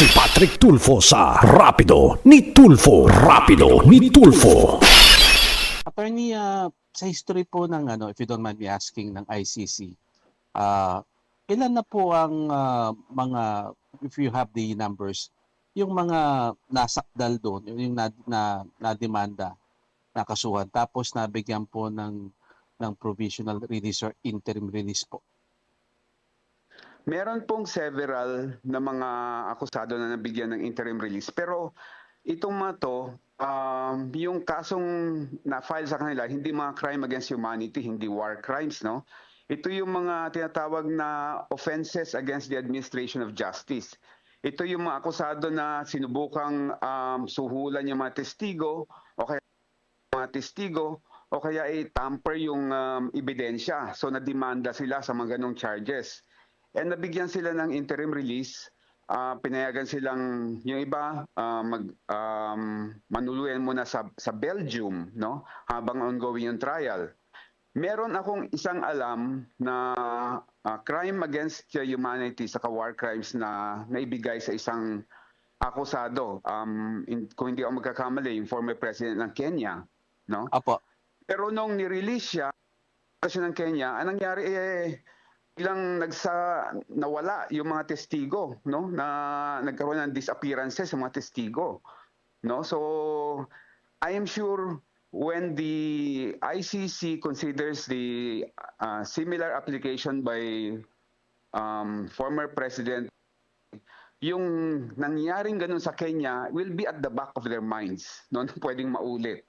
si Patrick Tulfo sa Rapido ni Tulfo. Rapido ni Tulfo. Attorney, sa history po ng if you don't mind me asking, ng ICC, ilan na po ang mga, if you have the numbers, yung mga nasakdal doon, yung na demanda, nakasuhan, tapos nabigyan po ng provisional release or interim release po? Meron pong several na mga akusado na nabigyan ng interim release. Pero itong mga to, yung kasong na-file sa kanila, hindi mga crime against humanity, hindi war crimes, no? Ito yung mga tinatawag na offenses against the administration of justice. Ito yung mga akusado na sinubukang suhulan yung mga testigo o kaya i-tamper yung ebidensya. So nademanda sila sa mga ganong charges. And nabigyan sila ng interim release. Pinayagan silang yung iba manuluyan muna sa Belgium, no, habang ongoing yung trial. Meron akong isang alam na crime against humanity sa war crimes na naibigay sa isang akusado. Kung hindi ako magkakamali, yung former president ng Kenya, no? Apo. Pero nung ni-release siya ng Kenya, anong nangyari bilang nawala yung mga testigo, no, na nagkaroon ng disappearances sa mga testigo, no. So I am sure when the ICC considers the similar application by former president, yung nangyaring ganun sa Kenya will be at the back of their minds, no, pwedeng maulit.